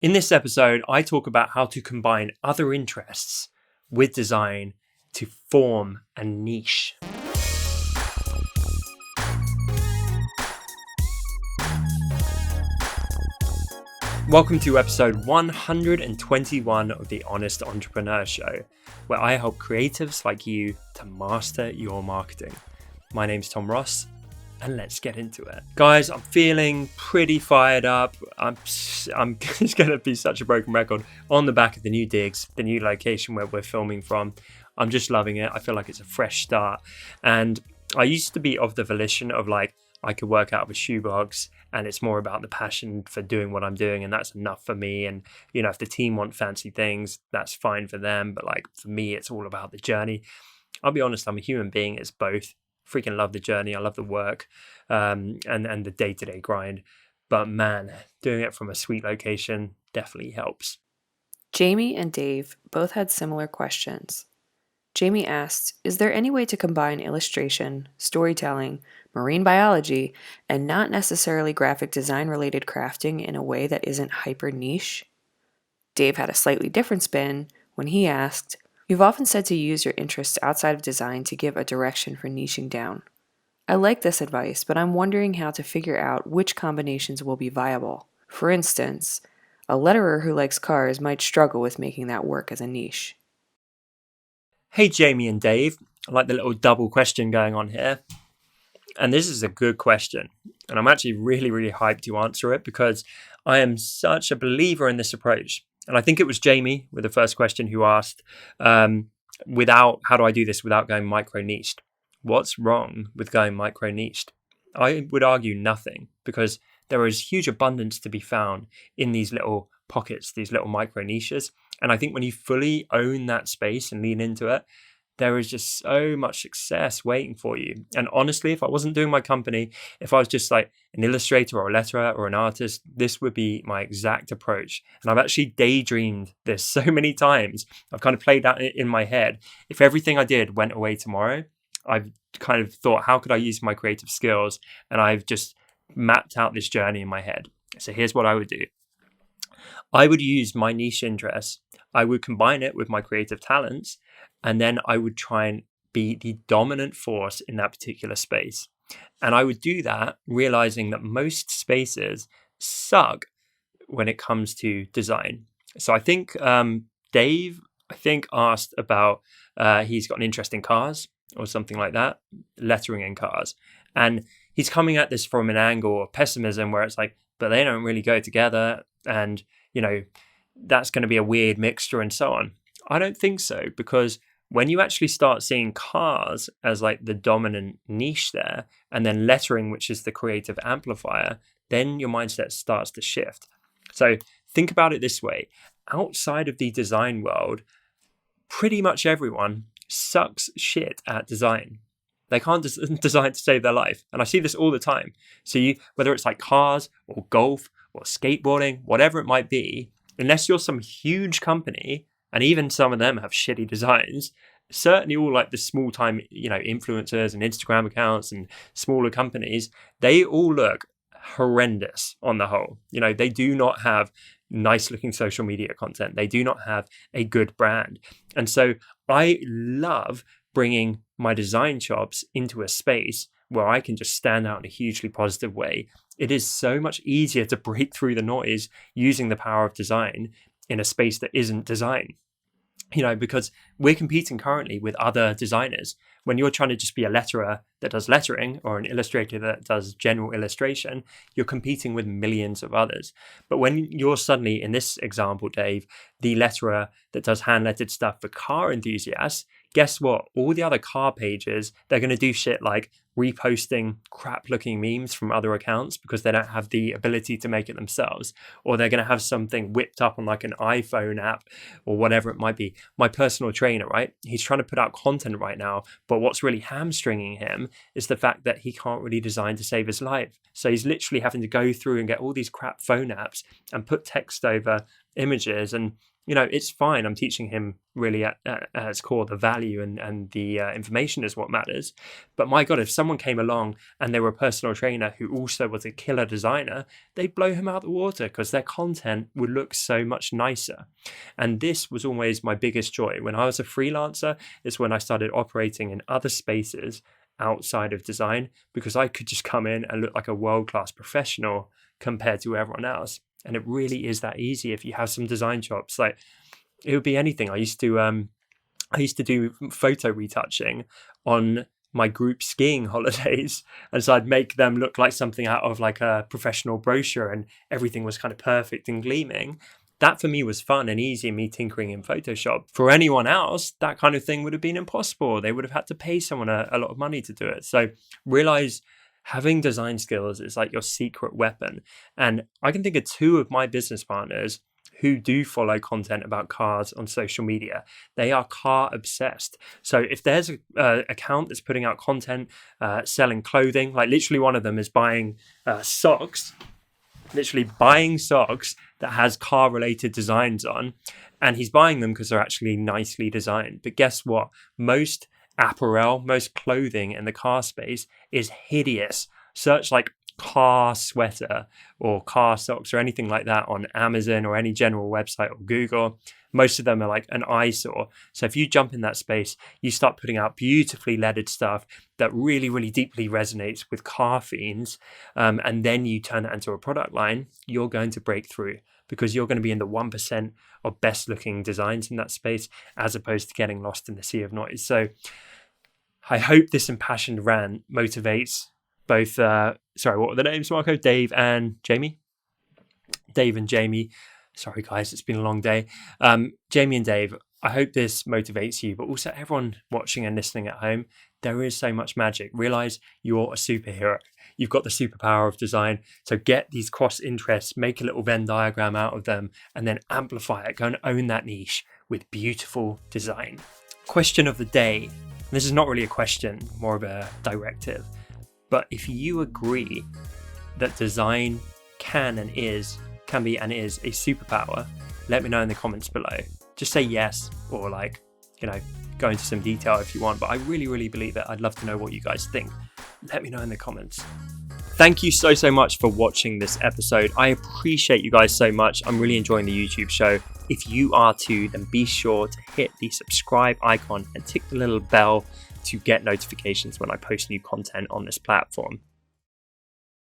In this episode, I talk about how to combine other interests with design to form a niche. Welcome to episode 121 of the Honest Entrepreneur Show, where I help creatives like you to master your marketing. My name's Tom Ross, and let's get into it. Guys, I'm feeling pretty fired up. I'm just going to be such a broken record on the back of the new digs, the new location where we're filming from. I'm just loving it. I feel like it's a fresh start. And I used to be of the volition of like, I could work out of a shoebox and it's more about the passion for doing what I'm doing. And that's enough for me. And, you know, if the team want fancy things, that's fine for them. But like for me, it's all about the journey. I'll be honest, I'm a human being. It's both. Freaking love the journey. I love the work and the day-to-day grind. But man, doing it from a sweet location definitely helps. Jamie and Dave both had similar questions. Jamie asked, is there any way to combine illustration, storytelling, marine biology, and not necessarily graphic design-related crafting in a way that isn't hyper niche? Dave had a slightly different spin when he asked, you've often said to use your interests outside of design to give a direction for niching down. I like this advice, but I'm wondering how to figure out which combinations will be viable. For instance, a letterer who likes cars might struggle with making that work as a niche. Hey, Jamie and Dave. I like the little double question going on here. And this is a good question. And I'm actually really, really hyped to answer it because I am such a believer in this approach. And I think it was Jamie with the first question who asked, how do I do this without going micro-niched? What's wrong with going micro-niched? I would argue nothing, because there is huge abundance to be found in these little pockets, these little micro-niches. And I think when you fully own that space and lean into it, there is just so much success waiting for you. And honestly, if I wasn't doing my company, if I was just like an illustrator or a letterer or an artist, this would be my exact approach. And I've actually daydreamed this so many times. I've kind of played that in my head. If everything I did went away tomorrow, I've kind of thought, how could I use my creative skills? And I've just mapped out this journey in my head. So here's what I would do. I would use my niche interests. I would combine it with my creative talents, and then I would try and be the dominant force in that particular space. And I would do that realizing that most spaces suck when it comes to design. So I think Dave, asked about he's got an interest in cars or something like that, lettering in cars. And he's coming at this from an angle of pessimism where it's like, but they don't really go together. And, you know, that's going to be a weird mixture and so on. I don't think so, because when you actually start seeing cars as like the dominant niche there, and then lettering, which is the creative amplifier, then your mindset starts to shift. So think about it this way. Outside of the design world, pretty much everyone sucks shit at design. They can't design to save their life. And I see this all the time. So whether it's like cars or golf or skateboarding, whatever it might be, unless you're some huge company, and even some of them have shitty designs, certainly all like the small time, influencers and Instagram accounts and smaller companies, they all look horrendous on the whole. They do not have nice looking social media content. They do not have a good brand. And so I love bringing my design chops into a space where I can just stand out in a hugely positive way. It is so much easier to break through the noise using the power of design in a space that isn't design. Because we're competing currently with other designers. When you're trying to just be a letterer that does lettering or an illustrator that does general illustration, you're competing with millions of others. But when you're suddenly, in this example, Dave, the letterer that does hand-lettered stuff for car enthusiasts, guess what? All the other car pages, they're going to do shit like reposting crap-looking memes from other accounts because they don't have the ability to make it themselves. Or they're going to have something whipped up on like an iPhone app or whatever it might be. My personal trainer, right? He's trying to put out content right now, but what's really hamstringing him is the fact that he can't really design to save his life. So he's literally having to go through and get all these crap phone apps and put text over images. And it's fine. I'm teaching him really at its core the value and the information is what matters. But my God, if someone came along and they were a personal trainer who also was a killer designer, they'd blow him out the water because their content would look so much nicer. And this was always my biggest joy. When I was a freelancer, it's when I started operating in other spaces outside of design, because I could just come in and look like a world-class professional compared to everyone else. And it really is that easy if you have some design chops. Like, it would be anything. I used to do photo retouching on my group skiing holidays, and so I'd make them look like something out of like a professional brochure, and everything was kind of perfect and gleaming. That for me was fun and easy, me tinkering in Photoshop. For anyone else, that kind of thing would have been impossible. They would have had to pay someone a lot of money to do it. So realize having design skills is like your secret weapon. And I can think of 2 of my business partners who do follow content about cars on social media. They are car obsessed. So if there's an account that's putting out content, selling clothing, like literally one of them is buying socks that has car related designs on, and he's buying them because they're actually nicely designed. But guess what? Most apparel, most clothing in the car space is hideous. Search like car sweater or car socks or anything like that on Amazon or any general website or Google. Most of them are like an eyesore. So if you jump in that space, you start putting out beautifully leaded stuff that really, really deeply resonates with car fiends, and then you turn that into a product line, you're going to break through, because you're going to be in the 1% of best looking designs in that space, as opposed to getting lost in the sea of noise. So I hope this impassioned rant motivates both, what were the names, Marco? Dave and Jamie? Dave and Jamie. Sorry, guys, it's been a long day. Jamie and Dave, I hope this motivates you, but also everyone watching and listening at home. There is so much magic. Realize you're a superhero. You've got the superpower of design. So get these cross interests, make a little Venn diagram out of them, and then amplify it. Go and own that niche with beautiful design. Question of the day. This is not really a question, more of a directive. But if you agree that design can be and is a superpower, let me know in the comments below. Just say yes, or go into some detail if you want. But I really, really believe it. I'd love to know what you guys think. Let me know in the comments. Thank you so much for watching this episode. I appreciate you guys so much. I'm really enjoying the YouTube show. If you are too, then be sure to hit the subscribe icon and tick the little bell to get notifications when I post new content on this platform.